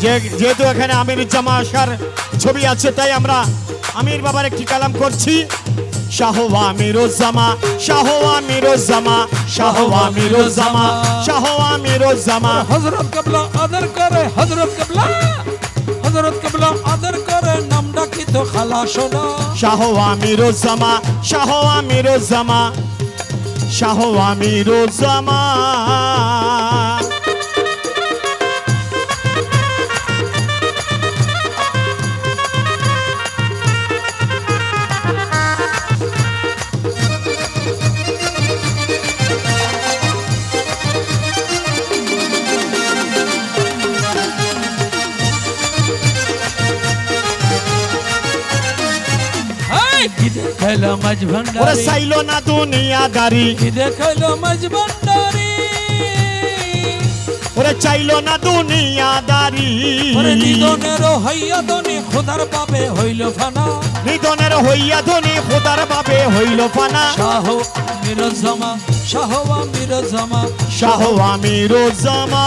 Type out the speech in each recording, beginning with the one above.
যেহেতু এখানে আমির জামা আসার ছবি আছে, তাই আমরা আমির বাবার একটি কালাম করছি। শাহ আমিরুজ্জামা, শাহ আমিরুজ্জামা, শাহ আমিরুজ্জামা, শাহ আমিরুজ্জামা। হযরত কিবলা আদর করে, হযরত কিবলা, হযরত কিবলা আদর করে, নাম ডাকি তো খালা সোনা। শাহ আমিরুজ্জামা, শাহ আমিরুজ্জামা, শাহ আমিরুজ্জামা। কি দেখাইলো মাঝ ওরে ভান্ডারি, চাইলো না দুনিয়াদারি, কি দেখাইলো মাঝ ভান্ডারি। ওরে চাইলো না দুনিয়াদারি, ওরে নিধনের হইয়া ধনী খোদার পাবে হইল ফানা। নিধনের হইয়া ধনী খোদার বাবে হইল ফানা। শাহ আমিরুজ্জামা, শাহ আমিরুজ্জামা, শাহ আমিরুজ্জামা।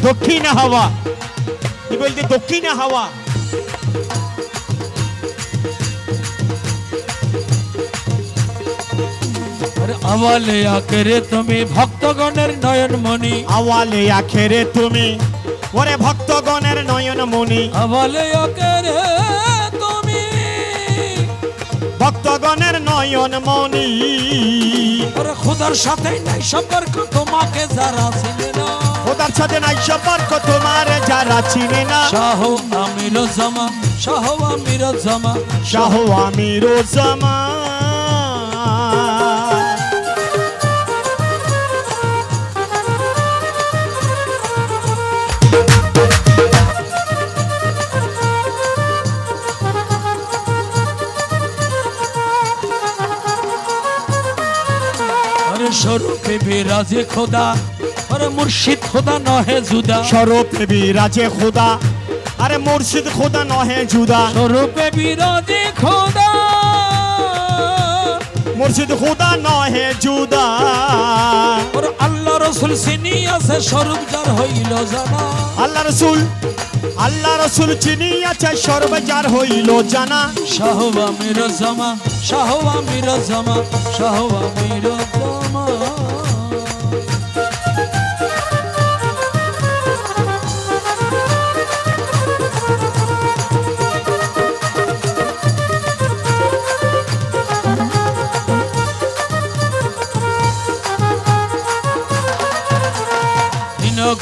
দক্ষিণে হাওয়া, কি বলতে দক্ষিণে হাওয়া। আরে আওয়ালে আকেরে তুমি ভক্তগণের নয়নমণি, আওয়ালে আখেরে তুমি ওরে ভক্তগণের নয়ন মণি। আওয়ালে আকেরে তুমি ভক্তগণের নয়ন মণি। ওরে খোদার সাথে নাই সম্পর্ক তোমাকে যারা চিনে না। খোদার সাথে নাই সম্পর্ক তোমার যারা চিনে না। শাহ আমিরুজ্জামা, শাহ আমিরুজ্জামা, শাহ আমিরুজ্জামা। আরে স্বরূপে বিরাজে খোদা, আরে মুর্শিদ খোদা নহে জুদা। স্বরূপে বিরাজে খোদা, আরে মুর্শিদ খোদা নহে জুদা। স্বরূপে বিরাজে খোদা, মুর্শিদ খোদা নহে জুদা। ওর আল্লাহ রসুল চিনি আছে স্বরূপ যার হইল জানা। আল্লাহ রসুল, আল্লাহ রসুল চিনি আছে সর্বে যার হইল জানা। শাহ আমিরুজ্জামা, শাহ আমিরুজ্জামা, শাহ আমিরুজ্জামা।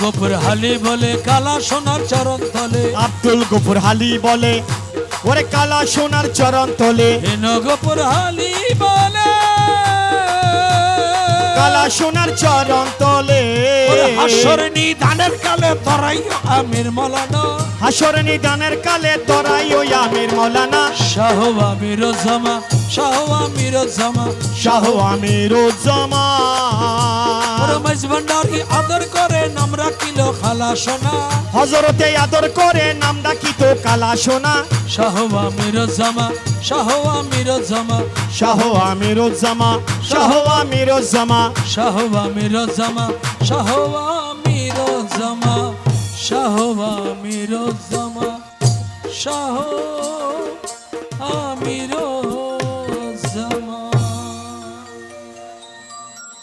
গফুর হালি বলে কালা সোনার চরণ তলে। আব্দুল গফুর হালি বলে ওরে কালা সোনার চরণ তলে। গফুর হালি বলে কালা সোনার চরণ তলে। হাসর নিদানের কালে তরাইও আমির মৌলানা। হাসর নিদানের কালে তরাইও আমির মৌলানা। শাহ আমিরুজ্জামা, শাহ আমিরুজ্জামা, শাহ আমিরুজ্জামা। মাঝ ভান্ডারি আদর করে নাম রাখিল খালা সোনা। হযরতে আদর করে নাম ডাকিত কালা সোনা। শাহ আমিরুজ্জামা, শাহ আমিরুজ্জামা, শাহ আমিরুজ্জামা, শাহ আমিরুজ্জামা, শাহ আমিরুজ্জামা, শাহ আমিরুজ্জামা, শাহ আমিরুজ্জামা, শাহ